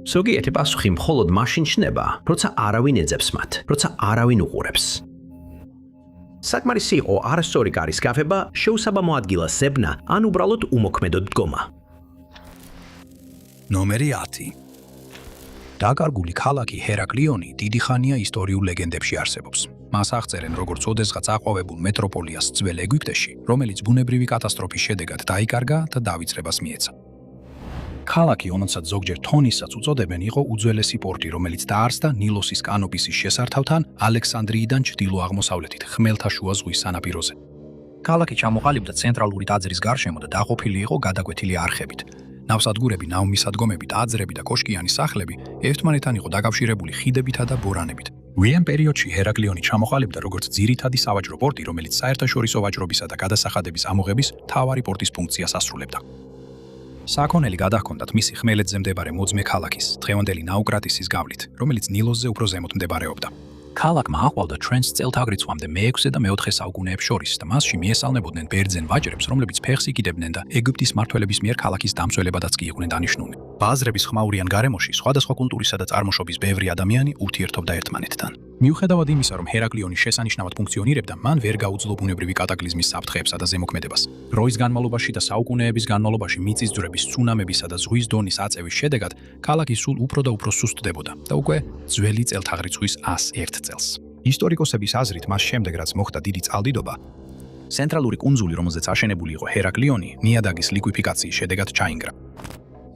ზოგიერთი პასუხი მხოლოდ მაშინ ჩნდება, როცა არავინ ეძებს მათ, როცა არავინ უყურებს. საკმარისი იყო არასწორი კარის გაფება, შეუსაბამო ადგილას ზებნა, ან უბრალოდ უმოქმედოდ დგომა. ნომერი 10. დაკარგული ქალაქი ჰერაკლიონი დიდი ხანია ისტორიულ ლეგენდებში არსებობს. მას აღწერენ როგორც ოდესღაც აყვავებულ მეტროპოლიას ძველ ეგვიპტეში, რომელიც ბუნებრივი კატასტროფის შედეგად დაიკარგა და დავიწყებას მიეცა. ქალაქი, რომელსაც ზოგჯერ თონისაც უწოდებენ, იყო უძველესი პორტი, რომელიც დაარსდა ნილოსის კანოპისის შესართავთან ალექსანდრიიდან ჩრდილო-აღმოსავლეთით, ხმელთაშუა ზღვის სანაპიროზე. ქალაქი ჩამოყალიბდა ცენტრალური ტაძრის გარშემო და დაყოფილი იყო გადაკვეთილი არხებით. ნავსადგურები, ნავმისადგომები, ტაძრები და კოშკიანი სახლები ერთმანეთთან იყო დაკავშირებული ხიდებითა და ბორანებით. გვიან პერიოდში ჰერაკლიონი ჩამოყალიბდა როგორც ძირითადი სავაჭრო პორტი, რომელიც საერთაშორისო ვაჭრობისა და გადასახადების ამოღების მთავარი პორტის ფუნქციას ასრულებდა. საქონელი გადაჰქონდათ მისი ხმელეთზე მდებარე მოძმე ქალაქის, დღევანდელი ნაუკრატისის გავლით, რომელიც ნილოსზე უფრო ზემოთ მდებარეობდა. ქალაქმა აყვავდა ჩვენს წელთაღრიცხვამდე მე-6 და მე-4 საუკუნეებს შორის და მასში მიესალმებოდნენ ბერძენ ვაჭრებს, რომლებიც ფეხს იკიდებდნენ და ეგვიპტის მმართველების მიერ ქალაქის დამცველებადაც კი იყვნენ დანიშნულნი. ბაზრების ხმაურიან გარემოში სხვადასხვა კულტურისა და წარმოშობის ბევრი ადამიანი ურთიერთობდა ერთმანეთთან. მიუხედავად იმისა, რომ ჰერაკლიონი შესანიშნავად ფუნქციონირებდა, მან ვერ გაუძლო ბუნებრივი კატაკლიზმის საფრთხეებსა და ზემოქმედებას. დროის განმავლობაში და საუკუნეების განმავლობაში მიწისძვრების, ცუნამებისა და ზღვის დონის აწევის შედეგად ქალაქი სულ უფრო და უფრო სუსტდებოდა და უკვე ძველი წელთაღრიცხვის 101 წელს. ისტორიკოსების აზრით, მას შემდეგ რაც მოხდა დიდი წყალდიდობა, ცენტრალური კუნძული, რომელზეც აშენებული იყო ჰერაკლიონი, ნიადაგის ლიკვიფიკაციის შედეგად ჩაინგრა.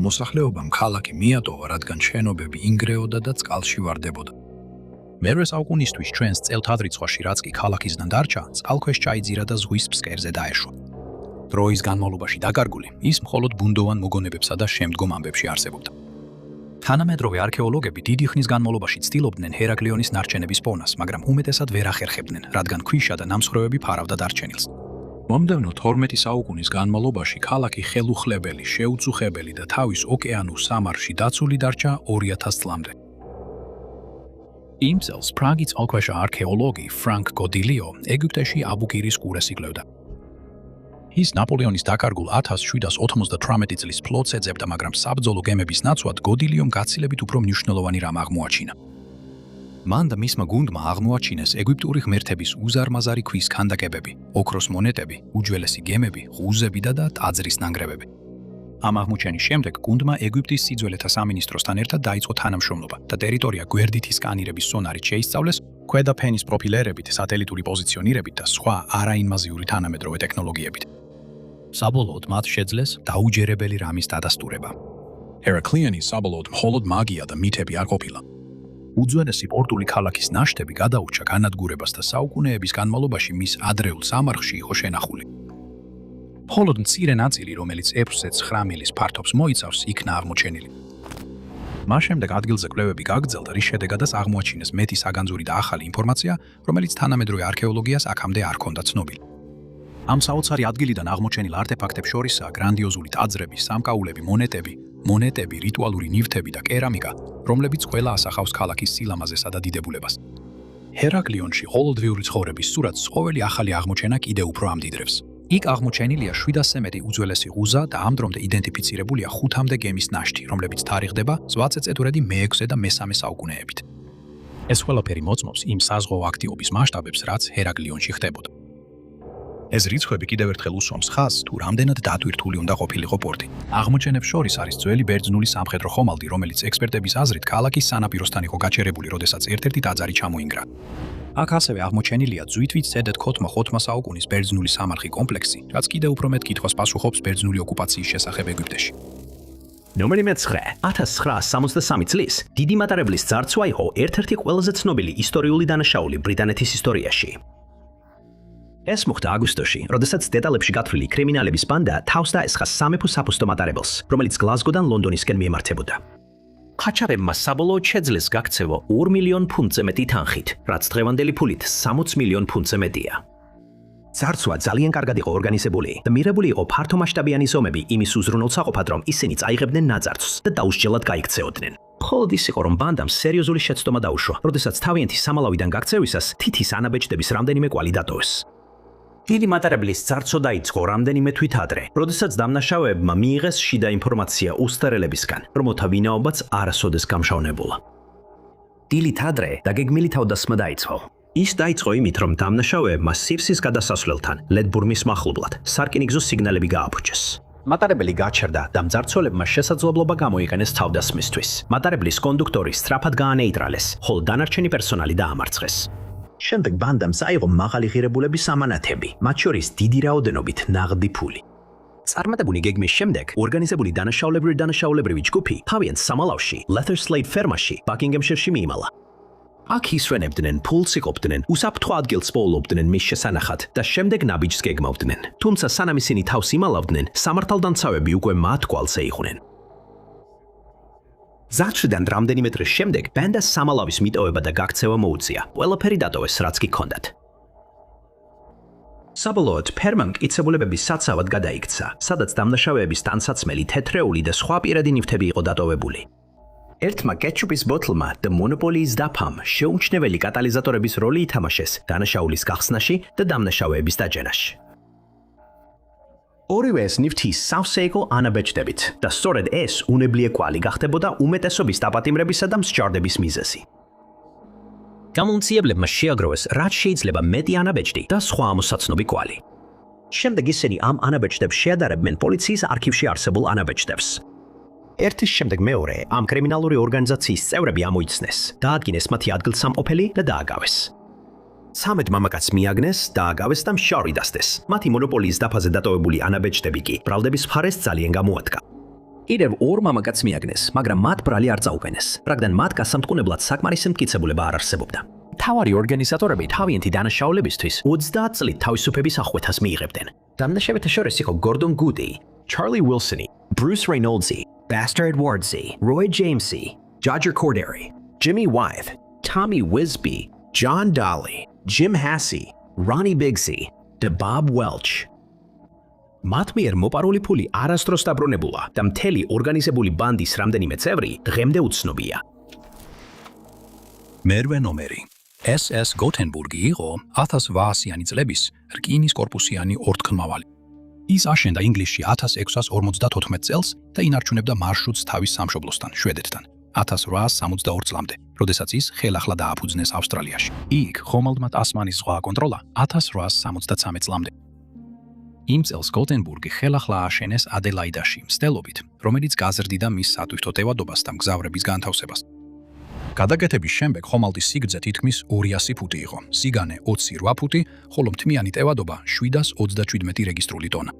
მოსახლეობამ ქალაქი მიატოვა, რადგან შენობები ინგრეოდა და წყალში ვარდებოდა. მერვე საუკუნისთვის ჩვენს წელთაღრიცხვაში, რაც კი ქალაქისგან დარჩა, წყალქვეშ ჩაიძირა და ზღვის ფსკერზე დაეშვა. დროის განმავლობაში დაკარგული, ის მხოლოდ ბუნდოვან მოგონებებსა და შემდგომ ამბებში არსებობდა. თანამედროვე არქეოლოგები დიდი ხნის განმავლობაში ცდილობდნენ ჰერაკლიონის ნარჩენების პოვნას, მაგრამ უმეტესად ვერ ახერხებდნენ, რადგან ქვიშა და ნამსხვრევები ფარავდა დარჩენილს. მომდევნო 12 საუკუნის განმავლობაში ქალაქი ხელუხლებელი, შეუწუხებელი და თავის ოკეანურ სამარხში დაცული დარჩა 2000 წლამდე. იმ წელს პრაგის წყალქვეშა არქეოლოგი ფრანკ გოდილიო ეგვიპტეში აბუკირის ყურეს იკვლევდა. ის ნაპოლეონის დაკარგულ 1798 წლის ფლოტს ეძებდა, მაგრამ საბრძოლო გემების ნაცვლად გოდილიომ გაცილებით უფრო მნიშვნელოვანი რამ აღმოაჩინა. მან და მისმა გუნდმა აღმოაჩინეს ეგვიპტური ღმერთების უზარმაზარი ქვის ქანდაკებები, ოქროს მონეტები, უძველესი გემები, ღუზები და ტაძრის ნანგრევები. ამ აღმოჩენის შემდეგ გუნდმა ეგვიპტის სიძველეთა სამინისტროსთან ერთად დაიწყო თანამშრომლობა და ტერიტორია გვერდითი სკანირების სონარით შეისწავლეს, ქვედა ფენის პროფილერებით, სატელიტური პოზიციონირებით და სხვა არაინვაზიური თანამედროვე ტექნოლოგიებით. საბოლოოდ მათ შეძლეს დაუჯერებელი რამის დადასტურება. ჰერაკლიონი საბოლოოდ მხოლოდ მაგია და მითები არ ყოფილა. უძველესი პორტული ქალაქის ნაშთები გადაურჩა განადგურებას და საუკუნეების განმავლობაში მის ადრეულ სამარხში იყო შენახული. მხოლოდ მცირე ნაწილი, რომელიც 6-9 მილის ფართობს მოიცავს, იქნა აღმოჩენილი. მას შემდეგ ადგილზე კვლევები გაგრძელდა, რის შედეგადაც აღმოაჩინეს მეტი საგანძური და ახალი ინფორმაცია, რომელიც თანამედროვე არქეოლოგიას აქამდე არ ჰქონდა ცნობილი. ამ საოცარი ადგილიდან აღმოჩენილ არტეფაქტებს შორისაა გრანდიოზული ტაძრები, სამკაულები, მონეტები, რიტუალური ნივთები და კერამიკა, რომლებიც ყველა ასახავს ქალაქის სილამაზესა და დიდებულებას. ჰერაკლიონში ყოველდღიური ცხოვრების სურათს ყოველი ახალი აღმოჩენა კიდევ უფრო ამდიდრებს. იქ აღმოჩენილია 700-ზე მეტი უძველესი ღუზა და ამ დრომდე იდენტიფიცირებულია 5-მდე გემის ნაშთი, რომლებიც თარიღდება ზვაწეწეთურადი მე-6 და მე-3 საუკუნეებით. ეს ყველაფერი მოწმობს იმ საზღვაო აქტივობის მასშტაბებს, რაც ჰერაკლიონში ხდებოდა. ეს რიცხვები კიდევ ერთხელ უსვამს ხაზს, თუ რამდენად დატვირთული უნდა ყოფილიყო პორტი. აღმოჩენებს შორის არის ძველი ბერძნული სამხედრო ხომალდი, რომელიც ექსპერტების აზრით ქალაქის სანაპიროსთან იყო გაჩერებული, როდესაც ერთ-ერთი ტაძარი ჩამოინგრა. აქ ასევე აღმოჩენილია ძვითვით ზედეთ 4-5 საუკუნის ბერძნული სამარხი კომპლექსი, რაც კიდევ უფრო მეტ კითხვას პასუხობს ბერძნული ოკუპაციის შესახებ ეგვიპტეში. ნომერი 9. 1963 წლის დიდი მატარებლის ძარცვა იყო ერთ-ერთი ყველაზე ცნობილი ისტორიული დანაშაული ბრიტანეთის ისტორიაში. ეს მოხდა აგვისტოში, როდესაც დეტალებში გათვლილი კრიმინალების ბანდა თავს დაესხა სამეფო საფოსტო მატარებელს, რომელიც გლაზგოდან ლონდონისკენ მიემართებოდა. ყაჩაღებმა საბოლოოდ შეძლეს გაქცევა 2 მილიონ ფუნტზე მეტი თანხით, რაც დღევანდელი ფულით 60 მილიონ ფუნტზე მეტია. ძარცვა ძალიან კარგად იყო ორგანიზებული და მიღებული იყო ფართომასშტაბიანი ზომები იმის უზრუნველსაყოფად, რომ ისინი წაიღებდნენ ნაძარცვს და დაუსჯელად გაიქცეოდნენ. მხოლოდ ის იყო, რომ ბანდამ სერიოზული შეცდომა დაუშვა, როდესაც თავიანთი სამალავიდან გაქცევისას თითის ანაბეჭდების რამდენიმე კვალი დატოვეს. დიდი მატარებლის წარსო დაიწყო რამდენიმე თვით ადრე, როდესაც დამნაშავეებმა მიიღეს შიდა ინფორმაცია უსტარელებისგან, რომელთა ვინაობაც არასოდეს გამჟავნებულა. დილით ადრე დაგეგმილი თავდასხმა დაიწყო. ის დაიწყო იმით, რომ დამნაშავეებმა სირსის გადასასვლელთან, ლედბურმის მახლობლად, სარკინიგზო სიგნალები გააფუჭეს. მატარებელი გაჩერდა და მძარცველებმა შესაძლებლობა გამოიყენეს თავდასხმისთვის. მატარებლის კონდუქტორი სწრაფად გაანეიტრალეს, ხოლო დანარჩენი პერსონალი დაამარცხეს. შემდეგ ბანდამ საიღო მაღალი ღირებულების ამანათები, მათ შორის დიდი რაოდენობით ნაღდი ფული. წარმატებული გეგმის შემდეგ ორგანიზებული დანაშაულებრივი ჯგუფი თავიანთ სამალავში, Leather Slate ფერმაში, ბაკინგემშირში მიიმალა. აქ ისვენებდნენ, ფულს იყოფდნენ, უსაფრთხო ადგილს პოულობდნენ მის შესანახად და შემდეგ ნაბიჯს გეგმავდნენ. თუმცა სანამ ისინი თავს იმალავდნენ, სამართალდამცავები უკვე მათ კვალზე იყვნენ. ზარჩიდან რამდენიმე დღის შემდეგ ბანდას სამალავის მიტოვება და გაქცევა მოუწია. ყველაფერი დატოვეს, რაც კი ჰქონდათ. საბოლოოდ ფერმა მტკიცებულებების საცავად გადაიქცა, სადაც დამნაშავეების ტანსაცმელი, თეთრეული და სხვა პირადი ნივთები იყო დატოვებული. ერთმა კეჩუპის ბოთლმა და მონოპოლიის დაფამ შეუმჩნეველი კატალიზატორების როლი ითამაშეს დანაშაულის გახსნაში და დამნაშავეების დაჯერაში. ორივე ეს ნივთი სავსე იყო ანაბეჭდებით და სწორედ ეს უნებლიე კვალი გახდებოდა უმეტესობის დაპატიმრებისა და მსჯავრდების მიზეზი. გამომცემლებმა შეაგროვეს, რაც შეიძლება მეტი ანაბეჭდი და სხვა ამოსაცნობი კვალი. შემდეგ ისინი ამ ანაბეჭდებს შეადარებდნენ პოლიციის არქივში არსებულ ანაბეჭდებს. ერთის შემდეგ მეორე ამ კრიმინალური ორგანიზაციის წევრები ამოიცნეს, დაადგინეს მათი ადგილსამყოფელი და დააგავეს. 13 მამაკაცს მიაგნეს, დააგავეს და მშავრი დასდეს. მათი მონოპოლიის დაფაზე დატოვებული ანაბეჭდები კი ბრალდების მხარეს ძალიან გამოადგა. კიდევ 2 მამაკაცს მიაგნეს, მაგრამ მათ ბრალი არ წაუყენეს, რადგან მათ გასამტყუნებლად საკმარისი მტკიცებულება არ არსებობდა. მთავარი ორგანიზატორები თავიანთი დანაშაულებისთვის 30 წლით თავისუფების აღკვეთას მიიღებდნენ. დამნაშავეთა შორის იყო გორდონ გუდი, ჩარლი ვილსონი, ბრუს რეინოლდსი, Baxter Edwardsy, Roy Jamesy, Dodger Cordery, Jimmy Wythe, Tommy Wisby, John Dolly, Jim Hassey, Ronnie Bigsy, და Bob Welch. მათ მიერ მოპარული ფული არასდროს დაბრუნებულა და მთელი ორგანიზებული ბანდის რამდენიმე წევრი დღემდე უცნობია. მერვე ნომერი. SS გოთენბურგი იყო 1800-იანი წლების რკინის კორპუსიანი ორთქმავალი. ის აშენდა ინგლისში 1654 წელს და ინარჩუნებდა მარშრუტს თავის სამშობლოსთან, შვედეთთან, 1864 წლამდე, როდესაც ის ხელახლა დააფუძნეს ავსტრალიაში. იქ ხომალდმა ტასმანის ზღვა აკონტროლა 1873 წლამდე. იმ წელს გოთენბურგი ხელახლა ააშენეს ადელაიდაში, მცდელობით, რომელიც გაზრდიდა მის სატვირთო ტევადობას და მგზავრების განთავსებას. გადაკეთების შემდეგ ხომალდის სიგრძე თითქმის 200 ფუტი იყო, სიგანე 28 ფუტი, ხოლო მთმიანი ტევადობა 727 რეგისტრული ტონა.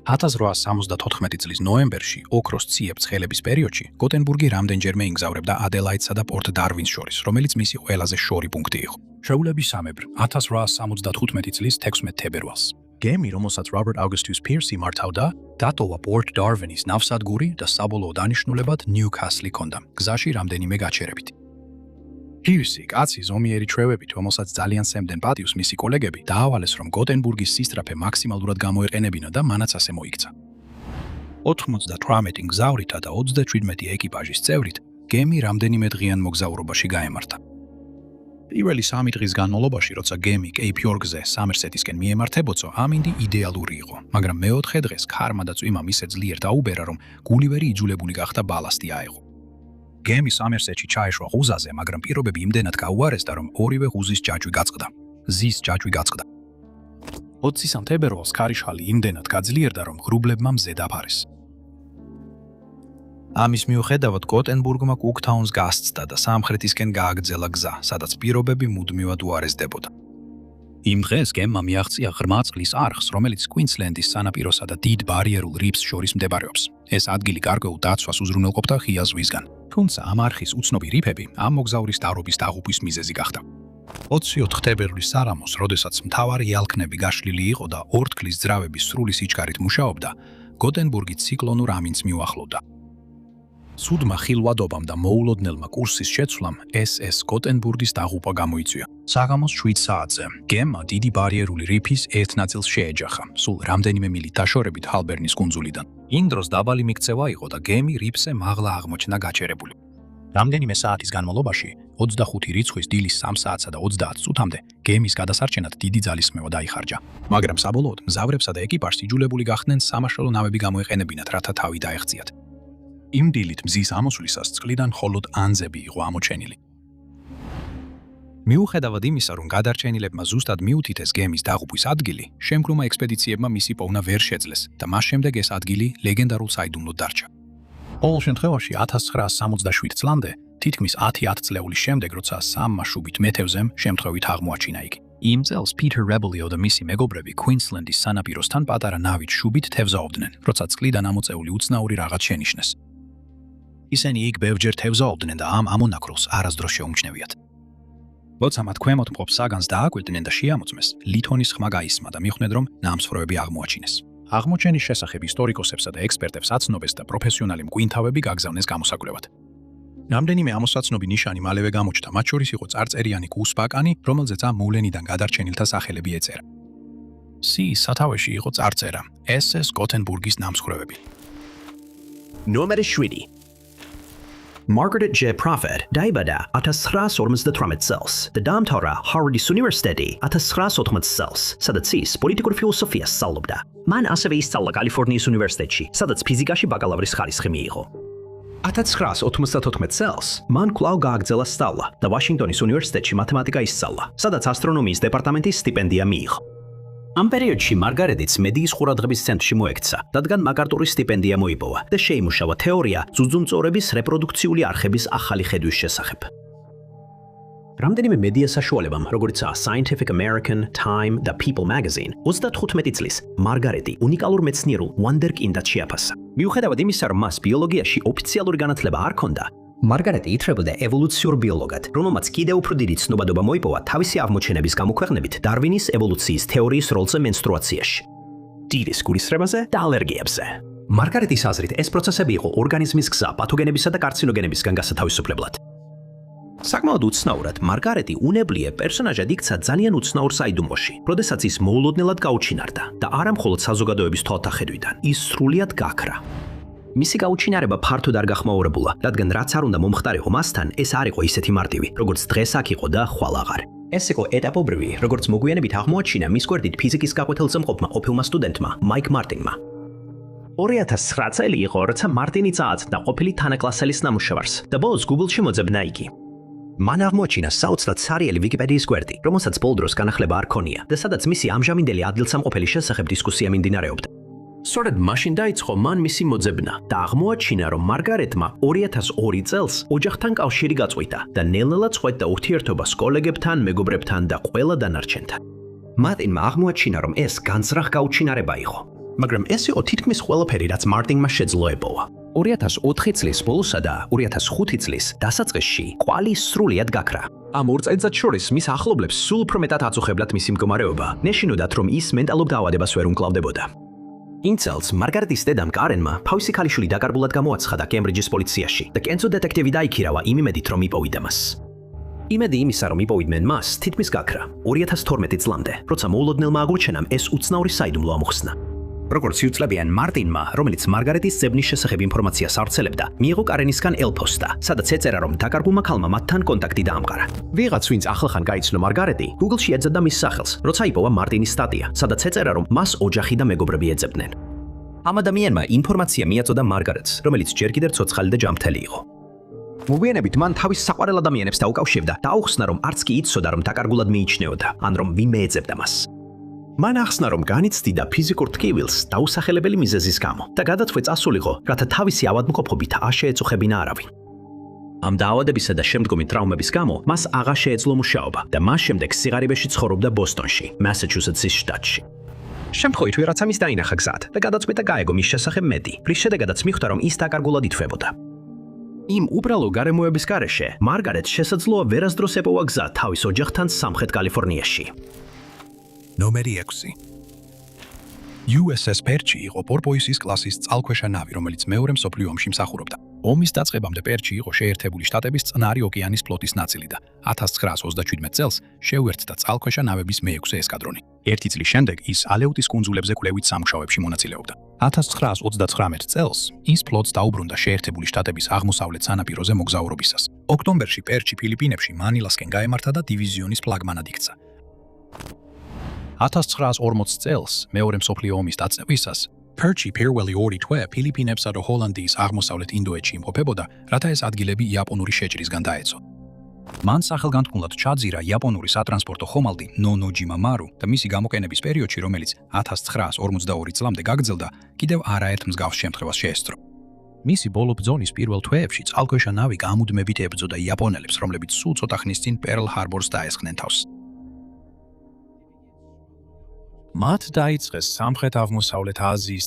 1874 წლის ნოემბერში, ოქროს ციებ ცხელების პერიოდში, გოთენბურგი რამდენჯერმე იგზავრებდა ადელაიდსა და პორტ დარვინს შორის, რომელიც მისი ყველაზე შორი პუნქტი იყო. შეულებისამებრ 1875 წლის 16 თებერვალს გემი, რომელსაც რობერტ აუგუსტუს პირსი მართავდა, დატოვა პორტ დარვინის ნავსადგური და საბოლოო დანიშნულებად ნიუკასლი ჰქონდა, გზაში რამდენიმე გაჩერებით. პირსი, კაცი ზომიერი ჩვევებით, რომელსაც ძალიან სემდნენ პატივს მისი კოლეგები, დაავალეს, რომ გოთენბურგის სისწრაფე მაქსიმალურად გამოეყენებინა და მანაც ასე მოიქცა. 98 მგზავრითა და 37 ეკიპაჟის წევრით, გემი რამდენიმე დღიან მოგზაურობაში გაემართა. პირველი 3 დღის განმავლობაში, როცა გემი კეიპ-იორკზე სამერსეტისკენ მიემართებოდა, ამინდი იდეალური იყო, მაგრამ მეოთხე დღეს ქარმა და წვიმამ ისე ძლიერ დაუბერა, რომ გულივერი იძულებული გახდა ბალასტი აეღო. გემი სამერსეტში ჩაეშვა ღუზაზე, მაგრამ პირობები იმდენად გაუარესდა, რომ ორივე ღუზის ჯაჭვი გაწყდა. ზის ჯაჭვი გაწყდა. 20 თებერვალს ქარიშხალი იმდენად გაძლიერდა, რომ ღრუბლებმა მზე დაფარეს. ამის მიუხედავად გოთენბურგმა კუკთაუნს გასცდა და სამხრეთისკენ გააგრძელა გზა, სადაც პირობები მუდმივად უარესდებოდა. იმ დღეს გემმა მიაღწია ღრმა წყლის არხს, რომელიც კუინსლენდის სანაპიროსა და დიდ ბარიერულ რიფს შორის მდებარეობს. ეს ადგილი გარკვეულ დაცვას უზრუნველყოფდა ღია ზღვისგან. თუმცა ამ არხის უცნობი რიფები ამ მოგზაურის დარობის დაღუპვის მიზეზი გახდა. 24 თებერვლის სარამოს, როდესაც მთავარი ალქნები გაშლილი იყო და ორთქლის ძრავების სრული სიჩქარით მუშაობდა, გოთენბურგი ციკლონურ ამინდს მიუახლოვდა. სუდმა ხილვადობამ და მოულოდნელმა კურსის შეცვლამ SS გოთენბურგის დაღუპვა გამოიწვია. საღამოს 7 საათზე გემმა დიდი ბარიერული რიფის ერთ ნაწილს შეეჯახა, სულ რამდენიმე მილით დაშორებით ჰალბერნის კუნძულიდან. იმ დროს დაბალი მიქცევა იყო და გემი რიფზე მაღლა აღმოჩნდა გაჩერებული. რამდენიმე საათის განმავლობაში 25 რიცხვის დილის 3 საათსა და 30 წუთამდე გემის გადასარჩენად დიდი ძალისხმევა დაიხარჯა. მაგრამ საბოლოოდ მზავრებსა და ეკიპაჟს იძულებული გახდნენ სამაშველო ნავები გამოეყენებინათ, რათა თავი დაეღწიათ. იმ დილით მზის ამოსვლისას წყლიდან მხოლოდ ანზები იყო ამოჩენილი. მიუხედავად იმისა, რომ გადარჩენილებმა ზუსტად მიუთითეს გემის დაღუპვის ადგილი, შემდგომმა ექსპედიციებმა მისი პოვნა ვერ შეძლეს და მას შემდეგ ეს ადგილი ლეგენდარულ საიდუმლოდ დარჩა. ყოველ შემთხვევაში 1967 წლამდე, თითქმის 10 წლეულის შემდეგ, როცა სამმა შუბით მეთევზემ შემთხვევით აღმოაჩინა იგი. იმ წელს პიტერ რებელიო და მისი მეგობრები κουინსლენდის სანაპიროსთან პატარა ნავით შუბით თევზაობდნენ, როცა წყლიდან ამოწეული უცნაური რაღაც შენიშნეს. ისინი იქ ბევრჯერ თევზაობდნენ და ამ ამონაკლს არასდროს შეუმჩნევიათ. როცა მათ ქვემოთ მყოფ საგანს დააკვირდნენ და შეამოწმეს, ლითონის ხმა გაისმა და მიხვდნენ, რომ ნამსხვრევები აღმოაჩინეს. აღმოჩენის შესახებ ისტორიკოსებსა და ექსპერტებს აცნობეს და პროფესიონალი მკვინთავები გაგზავნეს გამოსაკვლევად. რამდენიმე ამოსაცნობი ნიშანი მალევე გამოჩნდა, მათ შორის იყო წარწერიანი გუსბაკანი, რომელზეც ამ მოვლენიდან გადარჩენილთა სახელები ეწერა. სიის სათავეში იყო წარწერა SS გოთენბურგის ნამსხვრევები. ნომერი 7. Margaret J. Prophet დაიბადა 1958 წელს და დაამთავრა Harvard's უნივერსიტეტი 1980 წელს, სადაც ის პოლიტიკურ ფილოსოფიას სწავლობდა. მან ასევე ისწავლა კალიფორნიის უნივერსიტეტში, სადაც ფიზიკაში ბაკალავრის ხარისხი მიიღო. 1994 წელს მან კვლავ გააგრძელა სწავლა და ვაშინგტონის უნივერსიტეტში მათემატიკა ისწავლა, სადაც ასტრონომიის დეპარტამენტის სტიპენდია მიიღო. ამ პერიოდში მარგარეტიც მედიის ყურადღების ცენტრში მოექცა, რადგან მაკარტურის სტიპენდია მოიპოვა და შეიმუშავა თეორია ძუძუმწოვრების რეპროდუქციული არხების ახალი ხედვის შესახებ. რამდენიმე მედია საშუალებამ, როგორიცაა Scientific American, Time და People Magazine, 35 წლის მარგარეტი უნიკალურ მეცნიერულ ვანდერკინდად შეაფასა. მიუხედავად იმისა, რომ მას ბიოლოგიაში ოფიციალური განათლება არ ჰქონდა, მარგარეტი ითვლებოდა ევოლუციურ ბიოლოგად, რომელმაც კიდევ უფრო დიდი ცნობადობა მოიპოვა თავისი აღმოჩენების გამოქვეყნებით დარვინის ევოლუციის თეორიის როლზე მენსტრუაციაში, დილის გულისრებაზე და ალერგიებზე. მარგარეტის აზრით, ეს პროცესები იყო ორგანიზმის გზა პათოგენებისა და კარცინოგენებისგან გასათავისუფლებლად. საკმაოდ უცნაურად, მარგარეტი უნებლიე პერსონაჟად იქცა ძალიან უცნაურ საიდუმლოში, როდესაც ის მოულოდნელად გაუჩინარდა და არა მხოლოდ საზოგადოების თვალთახედვიდან, ის სრულიად გაქრა. მისი გაუჩინარება ფართოდ არ გახმაურებულა, რადგან რაც არ უნდა მომხდარიყო მასთან, ეს არ იყო ისეთი მარტივი, როგორც დღეს აქ იყო და ხვალ აღარ. ეს იყო ეტაპობრივი, როგორც მოგვიანებით აღმოაჩინა მის გვერდით ფიზიკის გაკვეთილზემყოფმა ყოფილმა სტუდენტმა, მაიკ მარტინმა. 2009 წელი იყო, როცა მარტინი წააწდა ყოფილი თანაკლასელის ნამუშევარს და ბოლოს Google-ში მოძებნა იგი. მან აღმოაჩინა საოცრად სარიელი ვიკიპედიის გვერდი, რომელსაც ბოლო დროს განახლება არ ქონია და სადაც მისი ამჟამინდელი ადგილსამყოფელი შესახებ დისკუსია მიმდინარეობდა. სწორედ მაშინ დაიწყო მან მისი მოძებნა და აღმოაჩინა, რომ მარგარეტმა 2002 წელს ოჯახთან კავშირი გაწყვიტა და ნელ-ნელა წყვეტდა ურთიერთობას კოლეგებთან, მეგობრებთან და ყველა დანარჩენთან. მარტინმა აღმოაჩინა, რომ ეს განზრახ გაუჩინარება იყო, მაგრამ ეს იყო თითქმის ყველაფერი, რაც მარტინმა შეძლო ებოვა. 2004 წლის ბოლოსა და 2005 წლის დასაწყისში ყვალი სრულიად გაქრა. ამ ორ წელიწადს შორის მის ახლობლებს სულ უფრო მეტად აწუხებლად მისი მდგომარეობა. ნეშინოდათ, რომ ის მენტალურ დაავადებას ვერ უმკლავდებოდა. იმ წელს მარგარეტის დედამ კარენმა თავისი ქალიშვილი დაკარგულად გამოაცხადა კემბრიჯის პოლიციაში და კენცო დეტექტივი დაიქირავა იმ იმედით, რომ იპოვიდა მას. იმედი იმისა, რომ იპოვიდნენ მას, თითქმის გაქრა 2012 წლამდე, როცა მოულოდნელმა აღმოჩენამ ეს უცნაური საიდუმლო ამოხსნა. როგორც იუწლებიან მარტინმა, რომელიც მარგარეტის ძებნის შესახებ ინფორმაციას ავრცელებდა, მიიღო კარენისგან ელფოსტა, სადაც ეწერა, რომ დაკარგულმა ქალმა მათთან კონტაქტი დაამყარა. ვიღაც, ვინც ახლახან გაიცნო მარგარეტი, Google-ში ეძებდა მის სახელს, როცა იპოვა მარტინის სტატია, სადაც ეწერა, რომ მას ოჯახი და მეგობრები ეძებდნენ. ამ ადამიანმა ინფორმაცია მიაწოდა მარგარეტს, რომელიც ჯერ კიდევ ცოცხალი და ჯანმრთელი იყო. მოგვიანებით მან თავის საყვარელ ადამიანებს დაუკავშირდა და აუხსნა, რომ არც კი იცოდა, რომ დაკარგულად მიიჩნეოდა, ან რომ ვინმე ეძებდა მას. მან ახსნა, რომ განიცდიდა ფიზიკურ ტკივილს დაუსახელებელი მიზეზის გამო და გადაწყვეტ წასულიყო, რათა თავისი ავადმყოფობით არ შეეწუხებინა არავინ. ამ დაავადებისა და შემდგომი ტრაუმების გამო მას აღარ შეეძლო მუშაობა და მას შემდეგ სიღარიბეში ცხოვრობდა ბოსტონში, მასაჩუსეტსის შტატში. შემთხვევით ვერაც ამის დაინახა გზად და გადაწყვეტა გაეგო მის შესახებ მეტი, რის შედეგადაც მიხვდა, რომ ის დაკარგულად ითვლებოდა. იმ უბრალო გარემოების გარეშე მარგარეტს შესაძლოა ვერასდროს ეპოვა გზა თავის ოჯახთან სამხრეთ კალიფორნიაში. ნომერი 6. USS პერჩი იყო პორპოისის კლასის წყალქვეშა ნავი, რომელიც მეორე მსოფლიო ომში მსახურობდა. ომის დაწყებამდე პერჩი იყო შეერთებული შტატების წყნარი ოკეანის ფლოტის ნაწილი და 1927 წელს შეუერთდა წყალქვეშა ნავების მე-6 ესკადრონი. ერთი წლის შემდეგ ის ალეუტის კუნძულებზე კვლევით სამუშაოებში მონაწილეობდა. 1939 წელს ის ფლოტს დაუბრუნდა შეერთებული შტატების აღმოსავლეთ სანაპიროზე მოგზაურობისას. ოქტომბერში პერჩი ფილიპინებში მანილასკენ გაემართა და დივიზიონის ფლაგმანად იქცა. 1940 წელს მეორე მსოფლიო ომის დაწყებისას პერჩი პირველი ორი თვე ფილიპინებსა და ჰოლანდიის აღმოსავლეთ ინდოეთში იმყოფებოდა, რათა ეს ადგილები იაპონური შეჭრისგან დაეცო. მან სახელგანთქმულად ჩაძირა იაპონური სატრანსპორტო ხომალდი ნონოჯიმა მარუ და მისი გამოყენების პერიოდში, რომელიც 1942 წლამდე გაგრძელდა, კიდევ არაერთ მსგავს შემთხვევას შეესწრო. მისი ბოლო ბრძოლის პირველ თვეებში წყალქვეშა ნავი გამუდმებით ებრძოდა იაპონელებს, რომლებიც სულ ცოტა ხნის წინ პერლ ჰარბორს დაესხნენ თავს. მათ დაიწყეს სამხრეთ-აღმოსავლეთ აზიის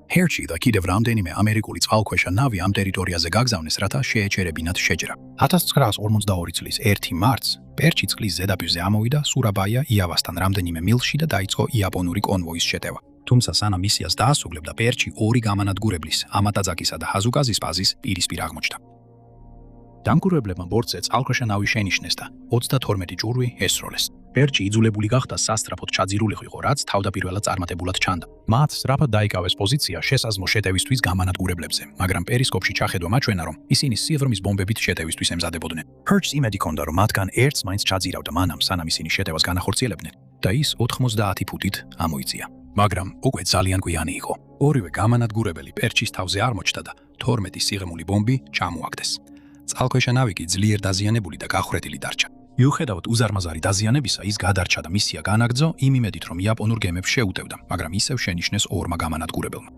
ჰერჩი და კიდევ რამდენიმე ამერიკული წყალქვეშა ნავი ამ ტერიტორიაზე გაგზავნეს, რათა შეეჩერებინათ შეჭრა. 1942 წლის 1 მარტს პერჩი წყლის ზედაპირზე ამოვიდა სურაბაია იავასთან რამდენიმე მილში და დაიწყო იაპონური კონვოის შეტევა. თუმცა სანამ მისიას დაასრულებდა, პერჩი ორი გამანადგურებლის, ამატაძაკისა და ჰაზუკაზის ბაზის პირისპირ აღმოჩნდა. დამკვირვებლებმა ბორტზე წყალქვეშა ნავი შენიშნეს და 32 ჭურვი ესროლეს. პერჩი იძულებული გახდა სასწრაფოდ ჩაძირულიყო, რაც თავდაპირველად წარმატებულად ჩანდა. მათ სწრაფად დაიკავეს პოზიცია შესაზმო შეტევისთვის გამანადგურებლებზე, მაგრამ პერისკოპში ჩახედვა მაჩვენა, რომ ისინი სიღრმის ბომბებით შეტევისთვის ემზადებოდნენ. პერჩს იმედი ჰქონდა, რომ მათგან ერთს მაინც ჩაძირავდა მანამ, სანამ ისინი შეტევას განახორციელებდნენ და ის 90 ფუტით ამოიწია. მაგრამ უკვე ძალიან გვიანი იყო. ორივე გამანადგურებელი პერჩის თავზე არ მოჩნდა და 12 სიღრმული ბომბი ჩამოაგდეს. წყალქვეშა ნავი კი ძლიერ დაზიანებული და გახრეტილი დარჩა. მიუხედავად უზარმაზარი დაზიანებისა, ის გადარჩა და მისია განაგრძო იმ იმედით, რომ იაპონურ გემებს შეუტევდა, მაგრამ ისევ შენიშნეს ორმა გამანადგურებელმა.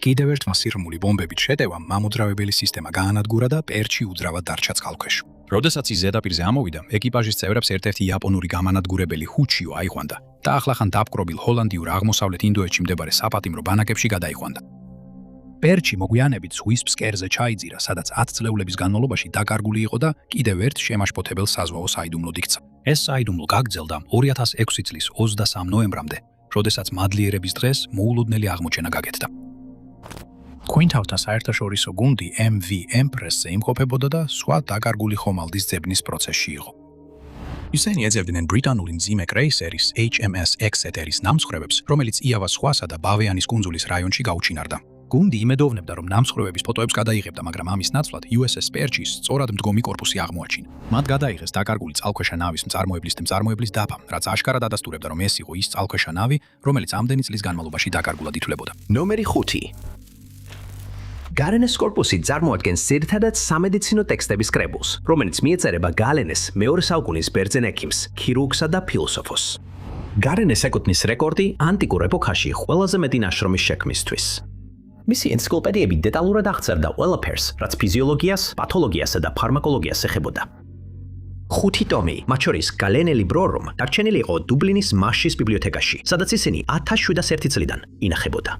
კიდევ ერთმა სიღრმული ბომბებით შეტევამ მამოძრავებელი სისტემა გაანადგურა და პერჩი უძრავად დარჩა წყალქვეშ. როდესაც ის ზედაპირზე ამოვიდა, ეკიპაჟის წევრებს ერთ-ერთი იაპონური გამანადგურებელი ჰუჩიო აიყვანდა და ახლახან დაპყრობილ ჰოლანდიურ აღმოსავლეთ ინდოეთში მდებარე საპატიმრო ბანაკებში გადაიყვანდა. პერჩი მოგვიანებით ზღვის ფსკერზე ჩაიძირა, სადაც 10 წლეულების განმავლობაში დაკარგული იყო და კიდევ ერთ შემაშფოთებელ საზღვაო საიდუმლოდ იქცა. ეს საიდუმლო გაგრძელდა 2006 წლის 23 ნოემბრამდე, როდესაც მადლიერების დღეს მოულოდნელი აღმოჩენა გაკეთდა. Queentown-თა საერთაშორისო გუნდი MV Empress-ზე იმყოფებოდა და სხვა დაკარგული ხომალდის ძებნის პროცესში იყო. ისინი ეძებდნენ ბრიტანული მძიმე კრეისერის HMS Exeter-ის ნამსხვრევებს, რომელიც იავას ზღვასა და ბავეანის კუნძულის რაიონში გაუჩინარდა. გუნდი იმედოვნებდა, რომ ნამსხვრევების ფოტოებს გადაიღებდა, მაგრამ ამის ნაცვლად USS პერჩის სწორად მდგომი კორპუსი აღმოაჩინა. მათ გადაიღეს დაკარგული წყალქვეშა ნავის მწარმოებლის დაფა, რაც აშკარად ადასტურებდა, რომ ეს იყო ის წყალქვეშა ნავი, რომელიც ამდენი წლის განმავლობაში დაკარგულად ითვლებოდა. ნომერი 5. გალენეს კორპუსი წარმოადგენს ძირითადად სამედიცინო ტექსტების კრებულს, რომელიც მიეწერება გალენეს მეორე საუკუნის ბერძენ ექიმს, ქირურგსა და ფილოსოფოსს. გალენეს ეკუთვნის რეკორდი ანტიკურ ეპოქაში ყველაზე მეტი ნაშრომის შექმნისთვის. მისი ენციკლოპედიები დეტალურად აღწერდა ყველაფერს, რაც ფიზიოლოგიას, პათოლოგიასა და ფარმაკოლოგიას ეხებოდა. 5 ტომი, მათ შორის Galene Librorum, დარჩენილი იყო დუბლინის მასშის ბიბლიოთეკაში, სადაც ისინი 1701 წლიდან ინახებოდა.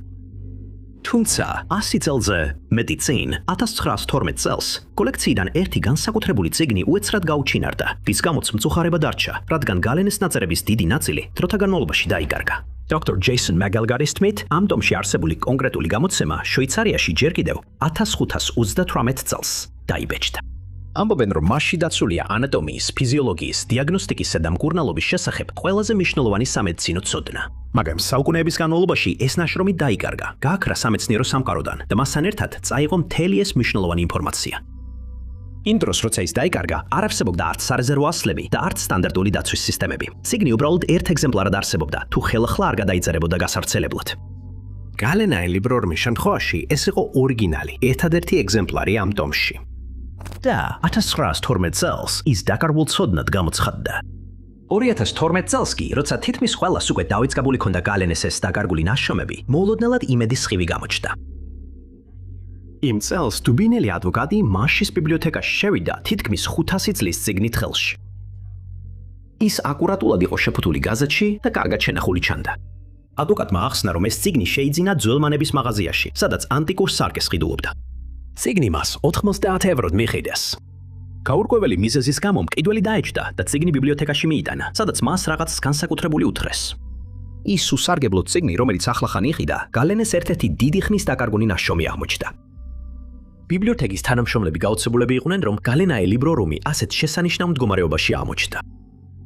თუმცა 100 წელზე მეტი წინ, 1912 წელს, კოლექციიდან ერთი განსაკუთრებული წიგნი უეცრად გაუჩინარდა, რის გამოც მწუხარება დარჩა, რადგან გალენეს ნაწერების დიდი ნაწილი დროთა განმავლობაში დაიკარგა. Dr. Jason McElgaris თქმით, ამ ტომში არსებული კონკრეტული გამოცემა შვეიცარიაში ჯერ კიდევ 1528 წელს დაიბეჭდა. ამბობენ, რომ მასში დაცულია ანატომიის, ფიზიოლოგიის, დიაგნოსტიკისა და მკურნალობის შესახებ ყველაზე მნიშვნელოვანი სამედიცინო ცოდნა. მაგრამ საუკუნეების განმავლობაში ეს ნაშრომი დაიკარგა, გააქრა სამეცნიერო სამყაროდან და მასთან ერთად წაიღო მთელი ეს მნიშვნელოვანი ინფორმაცია. იმ დროს, როცა ის დაიკარგა, არ არსებობდა არც სარეზერვო ასლები და არც სტანდარტული დაცვის სისტემები. წიგნი უბრალოდ ერთ ეგზემპლარად არსებობდა, თუ ხელახლა არ გადაიწერებოდა გასავრცელებლად. Galene Librorumის შემთხვევაში ეს იყო ორიგინალი, ერთადერთი ეგზემპლარი ამ ტომში. და 1912 წელს ის დაკარგულ ცოდნად გამოცხადდა. 2012 წელს კი, როცა თითქმის ყველას უკვე დავიწყებული ქონდა გალენეს ეს დაკარგული ნაშრომები, მოულოდნელად იმედის სხივი გამოჩნდა. იმ წელს დუბინელი ადვოკატი მასშის ბიბლიოთეკაში შევიდა თითქმის 500 წლის წიგნით ხელში. ის აკურატულად იყო შეფუთული გაზეთში და კარგად შენახული ჩანდა. ადვოკატმა ახსნა, რომ ეს წიგნი შეიძინა ძველმანების მაღაზიაში, სადაც ანტიკურ სარკეს ყიდულობდა. წიგნი მას 90 ევროდ მიიღეს. გაურკვეველი მიზეზის გამო მყიდველი დაეჭდა და წიგნი ბიბლიოთეკაში მიიტანა, სადაც მას რაღაც განსაკუთრებული უთხრეს. ის უსარგებლო წიგნი, რომელიც ახლახან იყიდა, გალენეს ერთ-ერთი დიდი ხნის დაკარგული ნაშრომი აღმოჩნდა. ბიბლიოთეკის თანამშრომლები გაოცებულები იყვნენ, რომ გალენაე ლიბრორუმი ასეთ შესანიშნავ მდგომარეობაში აღმოჩნდა.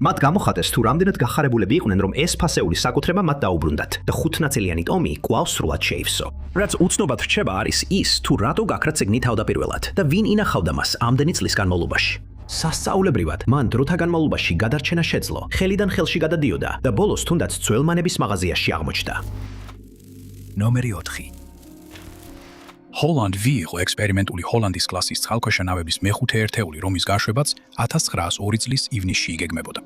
მათ გამოხატეს თუ რამდენად გახარებულები იყვნენ, რომ ეს ფასეული საკუთრება მათ დაუბრუნდათ და 5-ნაწილიანი ტომი კვლავ სრულად შეივსო. რაც უცნობად რჩება არის ის, თუ რატო გაქრა წიგნი თავდაპირველად და ვინ ინახავდა მას ამდენი წლის განმავლობაში. სასწაულებრივად, მან დროთა განმავლობაში გადარჩენა შეძლო, ხელიდან ხელში გადადიოდა და ბოლოს თუნდაც ძველმანების მაღაზიაში აღმოჩნდა. ნომერი 4. ჰოლანდ V იყო ექსპერიმენტული ჰოლანდის კლასის წყალქვეშა ნავების მეხუთე ერთეული, რომლის გაშვებაც 1902 წლის ივნისში იგეგმებოდა.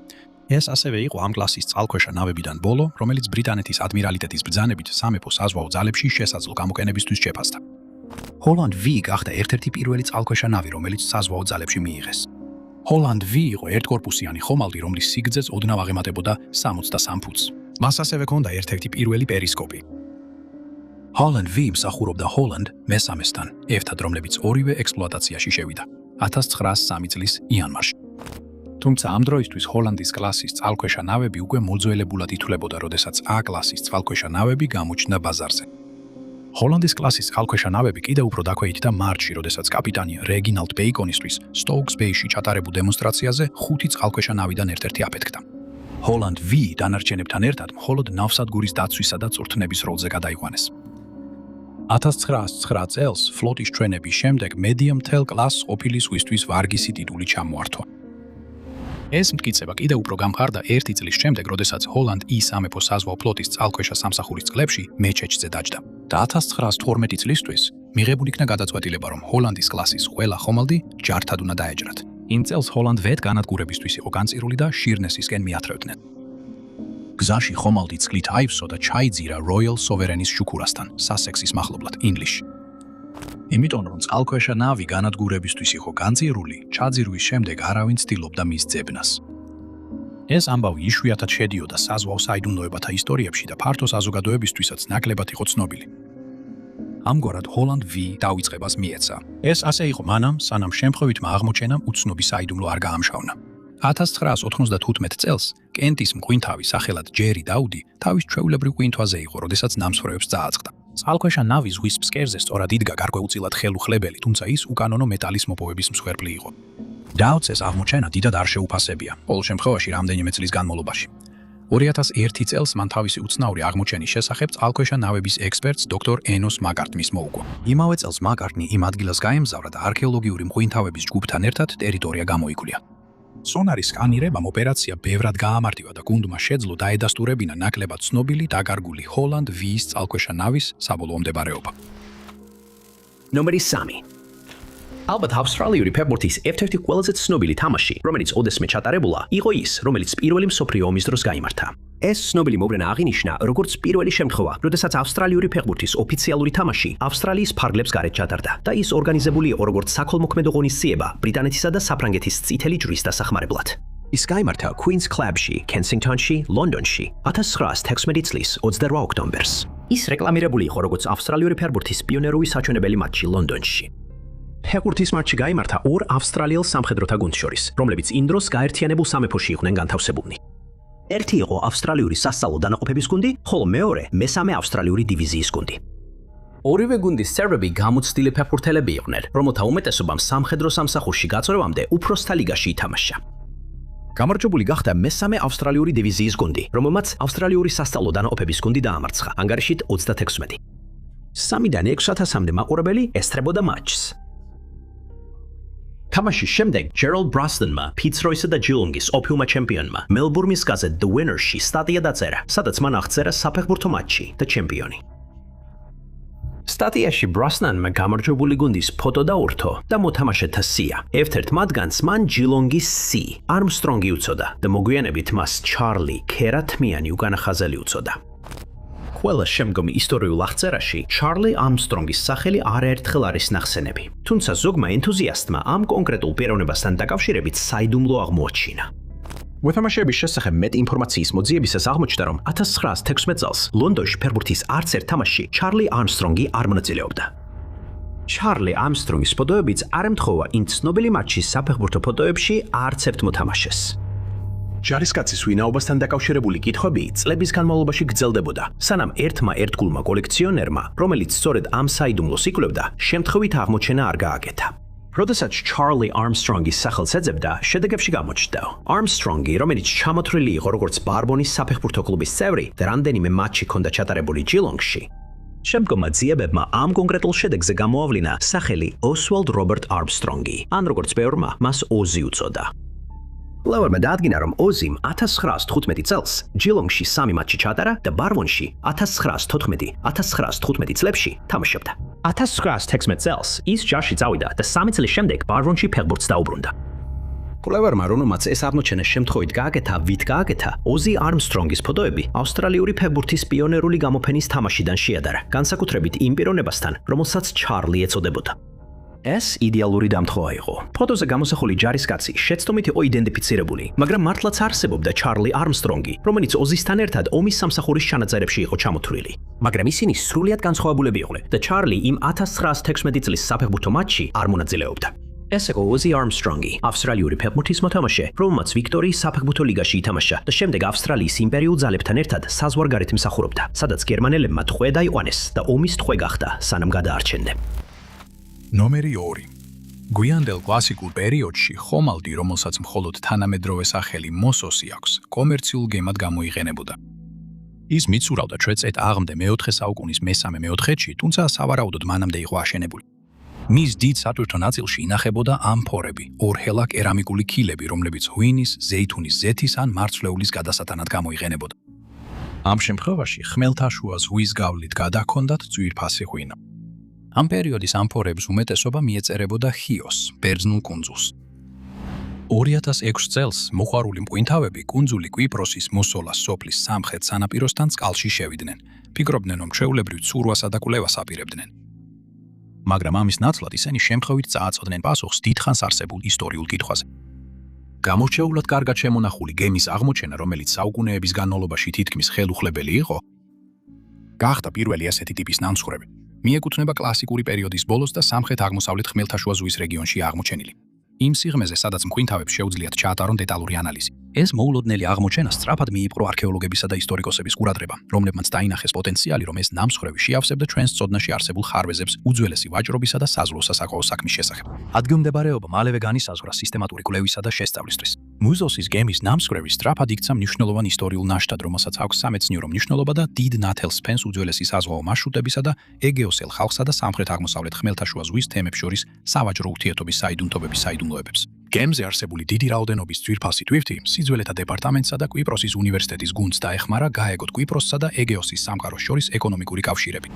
ეს ასევე იყო ამ კლასის წყალქვეშა ნავებიდან ბოლო, რომელიც ბრიტანეთის ადმირალიტეტის ბრძანებით სამეფო საზღვაო ძალებში შესაძლო გამოყენებისთვის შეფასდა. ჰოლანდ V გახდა ერთ-ერთი პირველი წყალქვეშა ნავი, რომელიც საზღვაო ძალებში მიიღეს. ჰოლანდ V იყო ერთკორპუსიანი ხომალდი, რომლის სიგრძეც ოდნავ აღემატებოდა 63 ფუტს. მას ასევე ჰქონდა ერთ-ერთი პირველი პერისკოპი. ჰოლანდ V მსახურობდა ჰოლანდ მესამესთან, ერთად რომლებიც ორივე ექსპლუატაციაში შევიდა 1903 წლის იანვარში. თუმცა ამ დროისთვის ჰოლანდის კლასის წყალქვეშა ნავები უკვე მოძველებულად ითვლებოდა, როდესაც A კლასის წყალქვეშა ნავები გამოჩნდა ბაზარზე. ჰოლანდის კლასის წყალქვეშა ნავები კიდევ უფრო დაქვეითდა მარტში, როდესაც კაპიტანი რეგინალდ ბეიკონისთვის სტოუქს ბეიში ჩატარებულ დემონსტრაციაზე 5 წყალქვეშა ნავიდან ერთ-ერთი აფეთქდა. ჰოლანდ V დანარჩენებთან ერთად მხოლოდ ნავსადგურის დაცვისა და წვრთნების როლზე გადაიყვანეს. 1909 წელს ფლოტის ჩვენების შემდეგ medium-tail კლასს ყოფილი ზღვისთვის ვარგისი ტიტული ჩამოართვა. ეს მტკიცება კიდევ უფრო გამხარდა 1 წლის შემდეგ, როდესაც ჰოლანდ E სამეფო საზღვაო ფლოტის წყალქვეშა სამსახურის წყლებში მეჩეჩზე დაჯდა. და 1912 წლისთვის მიღებული იქნა გადაწყვეტილება, რომ ჰოლანდის კლასის ყველა ხომალდი ჯართან უნდა დაეჯრათ. იმ წელს ჰოლანდ V განადგურებისთვის იყო განწირული და შირნესისკენ მიათრევდნენ. გზაში ხომალდი წყლით აივსო და ჩაიძირა Royal Sovereign-ის შუქურასთან, სასექსის მახლობლად, ინგლისში. იმიტომ რომ წყალქვეშა ნავი განადგურებისთვის იყო განწირული, ჩაძირვის შემდეგ არავინ ცდილობდა მის ძებნას. ეს ამბავი იშვიათად შედიოდა საზღვაო საიდუმლოებათა ისტორიებში და ფართო საზოგადოებისთვისაც ნაკლებად იყო ცნობილი. ამგვარად ჰოლანდ V დაიწყებას მიეცა. ეს ასე იყო მანამ, სანამ შემთხვევითმა აღმოჩენამ უცნობი საიდუმლო არ გაამშავნა. 1995 წელს კენტის მღვინთავი სახელად ჯერი დაუდი თავის ჩვეულებრივ ღვინთვაზე იყო, როდესაც ნამსხვრევებს წააწყდა. წყალქვეშა ნავი ზღვის ფსკერზე სწორად იდგა გარკვეულწილად ხელუხლებელი, თუმცა ის უკანონო მეტალის მოპოვების მსხვერპლი იყო. დაუდის ეს აღმოჩენა დიდად არ შეუფასებია, ყოველ შემთხვევაში რამდენიმე წლის განმავლობაში. 2001 წელს მან თავისი უცნაური აღმოჩენის შესახებ წყალქვეშა ნავების ექსპერტს დოქტორ ენოს მაკარტნის მოუგო. იმავე წელს მაკარტნი იმ ადგილას გაემგზავრა და არქეოლოგიური მღვინთავების ჯგუფთან ერთად ტერიტორია გამოიკვლია. სონარის სკანირებამ ოპერაცია ბევრად გაამარტივა და გუნდმა შეძლო დაედასტურებინა ნაკლებად ცნობილი დაკარგული ჰოლანდ V-ის წყალქვეშა ნავის საბოლოო მდებარეობა. ნომერი 3. ალბათ ავსტრალიური ფეხბურთის ერთ-ერთი ყველაზე ცნობილი თამაში, რომელიც ოდესმე ჩატარებულა, იყო ის, რომელიც პირველი მსოფლიო ომის დროს გაიმართა. ეს ცნობილი მოვლენა აღინიშნა როგორც პირველი შემთხვევა, როდესაც ავსტრალიური ფეხბურთის ოფიციალური თამაში ავსტრალიის ფარგლებს გარეთ ჩატარდა და ის ორგანიზებული იყო როგორც საქველმოქმედო ღონისძიება ბრიტანეთისა და საფრანგეთის წითელი ჯვრის დასახმარებლად. ის გაიმართა Queen's Clubში, Kensingtonში, ლონდონში 1916 წლის 28 ოქტომბერს. ის რეკლამირებული იყო როგორც ავსტრალიური ფეხბურთის პიონერული საჩვენებელი მატჩი ლონდონში. ფეხბურთის მატჩი გაიმართა ორ ავსტრალიელ სამხედროთა გუნდს შორის, რომლებიც იმ დროს გაერთიანებულ სამეფოში იყვნენ განთავსებულნი. ერთი იყო ავსტრალიური სასწავლო დანაყოფების გუნდი, ხოლო მეორე მესამე ავსტრალიური დივიზიის გუნდი. ორივე გუნდის წევრები გამოცდილი ფეხბურთელები იყვნენ, რომელთა უმეტესობამ სამხედრო სამსახურში გაწევრამდე უფროსთა ლიგაში ითამაშა. გამარჯვებული გახდა მესამე ავსტრალიური დივიზიის გუნდი, რომელმაც ავსტრალიური სასწავლო დანაყოფების გუნდი დაამარცხა ანგარიშით 36. 3-დან 6,000-მდე მაყურებელი ესწრებოდა მატჩს. თამაშის შემდეგ ჯერალდ ბრასტონმა, პიტს როისა და ჯილონგის ოფიუმა ჩემპიონმა მელბურნის გაზეთ The Winner-ში სტატია დაწერა, სადაც მან აღწერა საფეხბურთო მატჩი და ჩემპიონი. სტატიაში ბრასტონმა გამარჯვებული გუნდის ფოტო დაურთო და მოთამაშეთა სია. ერთ-ერთ მათგანს მან ჯილონგის C Armstrong-ი უწოდა და მოგვიანებით მას ჩარლი ქერათმიანი უკანახაზელი უწოდა. ყველა შემდგომი ისტორიულ აღწერაში ჩარლი Armstrong-ის სახელი არაერთხელ არის ნახსენები. თუმცა ზოგმა ენთუზიასტმა ამ კონკრეტულ პიროვნებასთან დაკავშირებით საიდუმლო აღმოაჩინა. მოთამაშეების შესახებ მეტ ინფორმაციის მოძიებისას აღმოჩნდა, რომ 1916 წელს ლონდონში ფეხბურთის არც ერთ თამაშში ჩარლი Armstrong-ი არ მონაწილეობდა. ჩარლი Armstrong-ის ფოტოებიც არ ემთხვევა იმ ცნობილი მატჩის საფეხბურთო ფოტოებში არც ერთ მოთამაშეს. ჯარისკაცის ვინაობასთან დაკავშირებული კითხვები წლების განმავლობაში გრძელდებოდა, სანამ ერთმა ერთგულმა კოლექციონერმა, რომელიც სწორედ ამ საიდუმლოს იკვლევდა, შემთხვევით აღმოჩენა არ გააკეთა. როდესაც ჩარლი არმსტრონგის სახელს ეძებდა, შედეგებში გამოჩნდა. არმსტრონგი, რომელიც ჩამოთვლილი იყო როგორც ბარბონის საფეხბურთო კლუბის წევრი და რამდენიმე მატჩი ჰქონდა ჩატარებული ჯილონგში, შემდგომმა ძიებებმა ამ კონკრეტულ შედეგზე გამოავლინა სახელი ოსვალდ რობერტ არმსტრონგი, ან როგორც ბევრმა მას ოზი უწოდა. ლევერმა დაადგინა, რომ ოზიმ 1915 წელს ჯილონგში 3 მატჩი ჩაატარა და ბარბონში 1914-1915 წლებში თამაშობდა. 1916 წელს ის ჯარში წავიდა და 3 წლის შემდეგ ბარბონში ფეხბურთს დაუბრუნდა. ლევერმა, რომელმაც ეს აღმოჩენა შემთხვევით გააკეთა, ვით გააკეთა, ოზი არმსტრონგის ფოტოები ავსტრალიური ფეხბურთის პიონერული გამოფენის თამაშიდან შეადარა, განსაკუთრებით იმ პიროვნებასთან, რომელსაც ჩარლი ეწოდებოდა. ეს იდეალური დამთხოვა იყო. ფოტოზე გამოსახული ჯარისკაცი შეცდომით იყო იდენტიფიცირებული, მაგრამ მართლაც არსებობდა ჩარლი არმსტრონგი, რომელიც ოზისთან ერთად ომის სამსახურის ჩანაწერებში იყო ჩამოთვლილი. მაგრამ ისინი სრულიად განსხვავებულები იყვნენ და ჩარლი იმ 1916 წლის საფეხბურთო მატჩში არ მონაწილეობდა. ეს იყო ოზი არმსტრონგი, ავსტრალიური ფეხბურთის მოთამაშე, რომელმაც ვიქტორიის საფეხბურთო ლიგაში ითამაშა და შემდეგ ავსტრალიის იმპერიულ ძალებთან ერთად საზღვარგარეთ მსახურობდა, სადაც გერმანელებმა ტყვე დაიყვანეს და ომის ტყვე გახდა, სანამ გადაარჩენდნენ. ნომერი 2. გვიანდელ კლასიკურ პერიოდში ხომალდი, რომელსაც მხოლოდ თანამედროვე სახელი მოსოსი აქვს, კომერციულ გემად გამოიყენებოდა. ის მიცურავდა ჩვეწეთ აღმდე მეოთხე საუკუნის მესამე-მეოთხეში, თუმცა სავარაუდოდ მანამდე იყო აშენებული. მის დიდ სატვირთო ნაწილში ინახებოდა ამფორები, ორჰელა კერამიკული ქილები, რომლებიც ღვინის, ზეითუნის ზეთის ან მარცვლეულის გადასატანად გამოიყენებოდა. ამ შემთხვევაში ხმელთაშუა ზღვის გავლით გადაჰქონდათ ძვირფასი ღვინა. ამ პერიოდის ამფორების უმეტესობა მიეწერებოდა ხიოს, ბერძნულ კუნძულს. 2006 წელს მოყვარული მყინთავები კუნძული კვიპროსის მოსოლას სოფლის სამხრეთ სანაპიროსთან წყალში შევიდნენ. ფიქრობდნენ, რომ ჩვეულებრივ ცურვასა და კვლევას აპირებდნენ. მაგრამ ამის ნაცვლად ისინი შემთხვევით წააწოდნენ პასუხს დიდხანს არსებულ ისტორიულ კითხვაზე. გამორჩეულად კარგად შემონახული გემის აღმოჩენა, რომელიც საუკუნეების განმავლობაში თითქმის ხელუხლებელი იყო, გახდა პირველი ასეთი ტიპის ნამსხვრევი. მიეკუთვნება კლასიკური პერიოდის ბოლოს და სამხრეთ-აღმოსავლეთ ხმელთაშუა ზღვის რეგიონში აღმოჩენილი. იმ სიღრმეზე, სადაც მყინთავებს შეუძლიათ ჩაატარონ დეტალური ანალიზი. ეს მოულოდნელი აღმოჩენა სწრაფად მიიპყრო არქეოლოგებისა და ისტორიკოსების ყურადღება, რომლებმაც დაინახეს პოტენციალი, რომ ეს ნამსხვრევი შეავსებდა ჩვენს წოდნაში არსებულ ხარვეზებს უძველესი ვაჭრობისა და საზღვაო სასაყოო საქმის შესახებ. ადგილმდებარეობა მალევე განისაზღვრა სისტემატური კვლევისა და შესწავლისთვის. მუზოსის გემის ნამსხვრევი სწრაფად იქცა მნიშვნელოვან ისტორიულ ნაშთად, რომელსაც აქვს სამეცნიერო მნიშვნელობა და დიდ ნათელს ფენს უძველესი საზღვაო მარშრუტებისა და ეგეოსელ ხალხსა და სამხრეთ-აღმოსავლეთ ხმელთაშუა ზღვის თემებს შორის სავაჭრო ურთიერთობის საიდუმლოების საიდუმლოებებს. გემზე არსებული დიდი რაოდენობის ძვირფასი ტვირთი სიძველეთა დეპარტამენტსა და კვიპროსის უნივერსიტეტის გუნდს დაეხმარა გაეგოთ კვიპროსსა და ეგეოსის სამყაროს შორის ეკონომიკური კავშირები.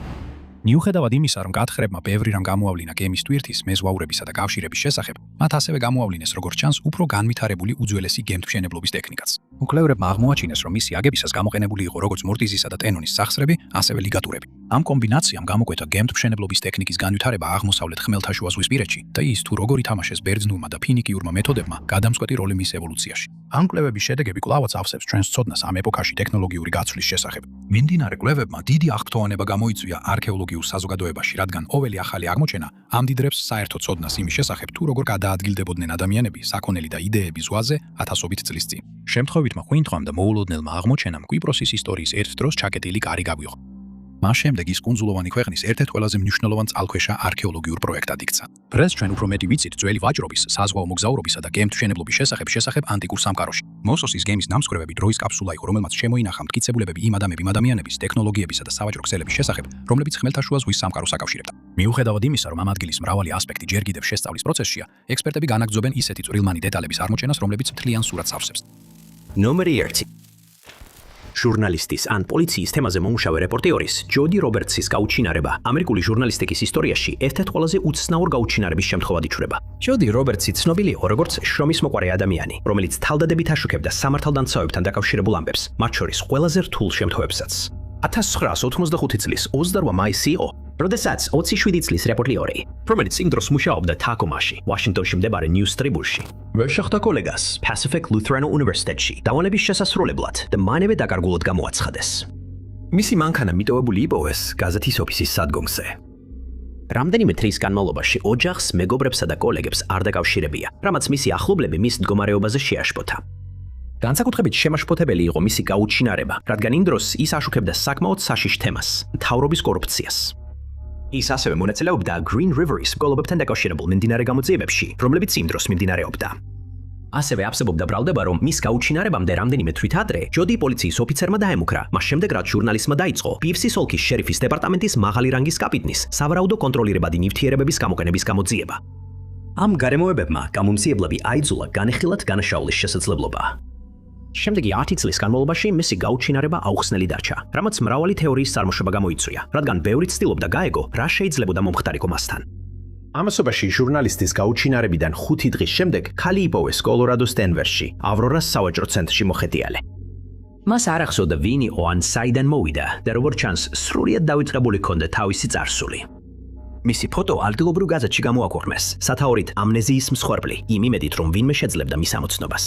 მიუხედავად იმისა, რომ გათხრებმა ბევრი რამ გამოავლინა გემის ტვირთის მეზღვაურებისა და კავშირების შესახებ, მათ ასევე გამოავლინეს, როგორც ჩანს, უფრო განვითარებული უძველესი გემთმშენებლობის ტექნიკაც. მკვლევრებმა აღმოაჩინეს, რომ მისი აგებისას გამოყენებული იყო როგორც მორტიზისა და ტენონის სახსრები, ასევე ლიგატურები. ამ კომბინაციამ გამოკვეთა გემთმშენებლობის ტექნიკის განვითარება აღმოსავლეთ ხმელთაშუა ზღვისპირეთში და ის თუ როგორ ითამაშეს ბერძნულმა და ფინიკიურმა მეთოდებმა გადამწყვეტი როლი მის ევოლუციაში. ამ კვლევების შედეგები კვლავაც ავსებს ჩვენს ცოდნას ამ ეპოქაში ტექნოლოგიური გაცვლის შესახებ. მიმდინარე კვლევებმა დიდი აღფრთოვანება გამოიწვია არქეოლოგიურ საზოგადოებაში, რადგან ყოველი ახალი აღმოჩენა ამდიდრებს საერთო ცოდნას იმის შესახებ, თუ როგორ გადაადგილდებოდნენ ადამიანები საქონელი და იდეების ზღვაზე ათასობით წლის წინ. შემთხვევითმა ღვინთხვამ და მოულოდნელმა აღმოჩენამ კვიპროსის ისტორიის ერთ დროს ჩაკეტილი კარი გაგვიღო. მას შემდეგ ის კუნძულოვანი ქვეყნის ერთ-ერთ ყველაზე მნიშვნელოვან წყალქვეშა არქეოლოგიურ პროექტად იქცა. დღეს ჩვენ უფრო მეტი ვიცით ძველი ვაჭრობის, საზღვაო მოგზაურობისა და გემთმშენებლობის შესახებ ანტიკურ სამყაროში. მოსოსის გემის ნამსხვრევები დროის კაფსულა იყო, რომელმაც შემოინახა მტკიცებულებები იმ ადამიანების, ტექნოლოგიებისა და სავაჭრო ქსელების შესახებ, რომლებიც ხმელთაშუა ზღვის სამყაროს აკავშირებდა. მიუხედავად იმისა, რომ ამ ადგილის მრავალი ასპექტი ჯერ კიდევ შესწავლის პროცესშია, ექსპერტები განაგრძობენ ისეთი წვრილმანი დეტალების აღმოჩენას, რომლებიც მთლიან სურათს ავსებს. ნომერი 1. ჟურნალისტის ან პოლიციის თემაზე მომუშავე რეპორტიორის ჯოდი რობერტსის გაუჩინარება ამერიკული ჟურნალისტიკის ისტორიაში ერთ-ერთ ყველაზე უცნაურ გაუჩინარების შემთხვევად იჩვრება. ჯოდი რობერტსი ცნობილი იყო როგორც შრომის მოყვარე ადამიანი, რომელიც თავდადებით აშუქებდა სამართალდამცავებთან დაკავშირებულ ამბებს, მათ შორის ყველაზე რთულ შემთხვევებსაც. 1985 წლის 28 მაისი იყო, როდესაც 27 წლის რეპორტიორი, რომელიც იმ დროს მუშაობდა თაკომაში, ვაშინგტონში მდებარე News Tribune-ში, ვერ შეხვდა კოლეგას Pacific Lutheran University-ში დავანების შესასრულებლად და მანევე დაკარგულად გამოაცხადეს. მისი მანქანა მიტოვებული იპოვეს გაზეთის ოფისის სადგომზე. რამდენიმე დღის განმავლობაში ოჯახს, მეგობრებსა და კოლეგებს არ დაკავშირებია, რამაც მისი ახლობლები მის მდგომარეობაზე შეაშფოთა. განსაკუთრებით შემაშფოთებელი იყო მისი გაუჩინარება, რადგან იმ დროს ის აშუქებდა საკმაოდ საშიშ თემას, მთავრობის კორუფციას. ის ასევე მონაწილეობდა Green River-ის მკვლობებთან დაკავშირებულ მიმდინარე გამოძიებებში, რომლებიც იმ დროს მიმდინარეობდა. ასევე არსებობდა ბრალდება, რომ მის გაუჩინარებამდე რამდენიმე თვით ადრე ჯოდი პოლიციის ოფიცერმა დაემუქრა, მას შემდეგ რაც ჟურნალისტმა დაიწყო PFC ოლქის შერიფის დეპარტამენტის მაღალი რანგის კაპიტნის სავარაუდო კონტროლირებადი ნივთიერებების გამოყენების გამოძიება. ამ გარემოებებმა გამომძიებლები აიძულა განეხილათ განაშაულის შესაძლებლობა. შემდეგი 10 წლის განმავლობაში მისი გაუჩინარება აუხსნელი დარჩა, რამაც მრავალი თეორიის წარმოშობა გამოიწვია, რადგან ბევრი ცდილობდა გაეგო, რა შეიძლებოდა მომხდარიყო მასთან. ამასობაში ჟურნალისტის გაუჩინარებიდან 5 დღის შემდეგ ქალი იპოვეს კოლორადოს დენვერში, ავრორას სავაჭრო ცენტრში მოხეტიალე. მას არ ახსოვდა ვინი ო ან საიდან მოვიდა და როგორც ჩანს, სრულიად დავიწყებული ჰქონდა თავისი წარსული. მისი ფოტო ადგილობრივ გაზეთში გამოაქვეყნეს, სათაურით ამნეზიის მსხვერპლი, იმ იმედით, რომ ვინმე შეძლებდა მის ამოცნობას.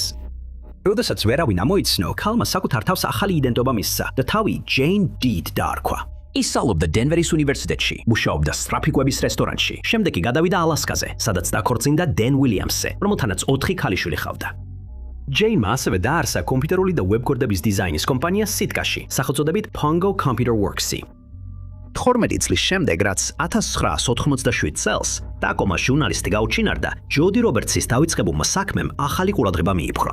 როდესაც ვერავინ ამოიცნო, ქალმა საკუთარ თავს ახალი იდენტობა მისცა და თავი Jane Deed დაარქვა. ის სწავლობდა დენვერის უნივერსიტეტში, მუშაობდა სტრაფიკვების რესტორანში, შემდეგ კი გადავიდა ალასკაზე, სადაც დაქორწინდა დენ უილიამსზე, რომელთანაც 4 ქალიშვილი ჰყავდა. ჯეინმა ასევე დაარსა კომპიუტერული და ვებგვერდების დიზაინის კომპანია სიტკაში, სახელწოდებით Pongo Computer Works-ი. 12 წლის შემდეგ, რაც 1987 წელს დაკომა ჟურნალისტი გაუჩინარდა, ჯოდი რობერტსის დავიწყებულმა საქმემ ახალი ყურადღება მიიპყრო.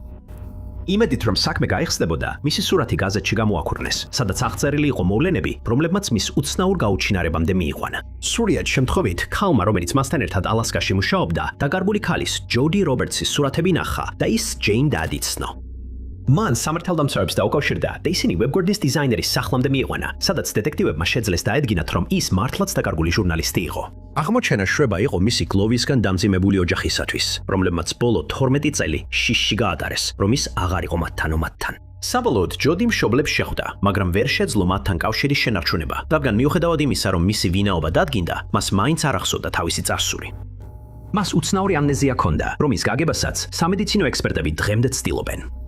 იმედით, რომ საქმე გაიხსნებოდა, მისი სურათი გაზეთში გამოაქვეყნეს, სადაც აღწერილი იყო მოვლენები, რომლებმაც მის უცნაურ გაუჩინარებამდე მიიყვანა. სრულად შემთხვევით, ქალმა, რომელიც მასთან ერთად ალასკაში მუშაობდა, დაკარგული ქალის ჯოდი რობერტსის სურათები ნახა და ის ჯეინ დაადიცნო. მან სამართალდამცავებს დაუკავშირდა და ისინი ვებგვერდის დიზაინერის სახლამდე მიიყვანა, სადაც დეტექტივებმა შეძლეს დაედგინათ, რომ ის მართლაც დაკარგული ჟურნალისტი იყო. აღმოჩენა შვება იყო მისი გლოვისგან დამძიმებული ოჯახისათვის, რომლებმაც ბოლო 12 წელი შიშში გაატარეს, რომ ის აღარ იყო მათთან ომათთან. საბოლოოდ ჯოდი მშობლებს შეხვდა, მაგრამ ვერ შეძლო მათთან კავშირის შენარჩუნება, რადგან მიუხედავად იმისა, რომ მისი ვინაობა დადგინდა, მას მაინც არ ახსოვდა თავისი წარსული. მას უცნაური ამნეზია ჰქონდა, რომის გაგებასაც სამედიცინო ექსპერტები დღემდე ცდილობენ.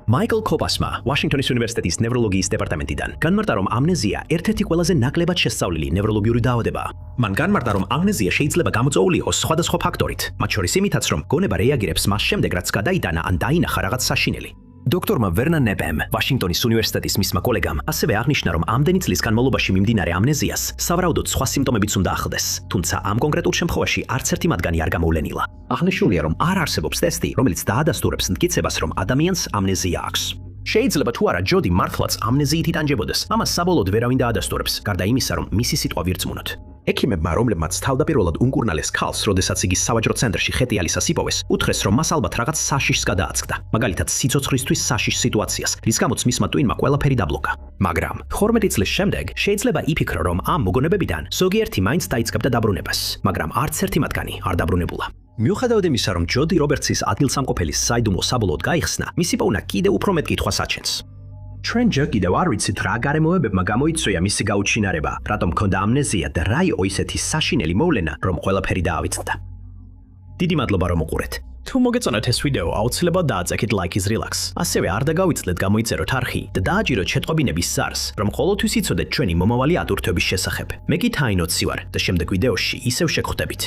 მაიკლ კოპასმა, ვაშინგტონის უნივერსიტეტის ნევროლოგიის დეპარტამენტიდან, განმარტა, რომ ამნეზია ერთ-ერთი ყველაზე ნაკლებად შესწავლილი ნევროლოგიური დაავადებაა. მან განმარტა, რომ ამნეზია შეიძლება გამოწვეული იყოს სხვადასხვა ფაქტორით, მათ შორის იმითაც, რომ გონება რეაგირებს მას შემდეგ, რაც გადაიტანა ან დაინახა რაღაც საშინელი. დოქტორმა ვერნა ნებემ, ვაშინგტონის უნივერსიტეტის მისმა კოლეგამ, ასევე აღნიშნა, რომ ამდენი წლის განმავლობაში მიმდინარე ამნეზიას სავარაუდოდ სხვა სიმპტომებიც უნდა ახლდეს, თუმცა ამ კონკრეტულ შემთხვევაში არც ერთი მათგანი არ გამოვლენილა. აღნიშნულია, რომ არ არსებობს ტესტი, რომელიც დაადასტურებს მტკიცებას, რომ ადამიანს ამნეზია აქვს. შეიძლება თუ არა ჯოდი მართლაც ამნეზიით იტანჯებოდეს, ამას საბოლოოდ ვერავინ დაადასტურებს, გარდა იმისა, რომ მისი სიტყვა ვირწმუნოთ. ექიმებმა, რომლებმაც თავდაპირველად უნკურნალეს ქალს, როდესაც იგი სავაჭრო ცენტრში ხეტიალისას იპოვეს, უთხრეს, რომ მას ალბათ რაღაც საშიშს გადააწყდა, მაგალითად სიცოცხლისთვის საშიშ სიტუაციას, რის გამოც მისმა ტვინმა ყველაფერი დაბლოკა. მაგრამ 12 წლის შემდეგ შეიძლება იფიქრო, რომ ამ მოგონებებიდან ზოგიერთი მაინც დაიწყებდა დაბრუნებას, მაგრამ არც ერთი მათგანი არ დაბრუნებულა. მიუხედავად იმისა, რომ ჯოდი რობერტსის ადგილსამყოფელის საიდუმლო საბოლოოდ გაიხსნა, მისი პოვნა კიდევ უფრო მეტ კითხვას აჩენს. ჩვენ ჯერ კიდევ არ ვიცით რა გარემოებებმა გამოიწვია მისი გაუჩინარება, რატომ ჰქონდა ამნეზია და რა იყო ისეთი საშინელი მოვლენა, რომ ყველაფერი დაავიწყდა. დიდი მადლობა, რომ უყურეთ. თუ მოგეწონათ ეს ვიდეო, აუცილებლად დააწექით ლაიქის რილაქს. ასევე არ დაგავიწყდეთ გამოიწეროთ არხი და დააჯიროთ შეტყობინების ზარს, რომ ყოველთვის იცოდეთ ჩვენი მომავალი ატურთების შესახებ. მე კი თაინოცი ვარ და შემდეგ ვიდეოში ისევ შეგხვდებით.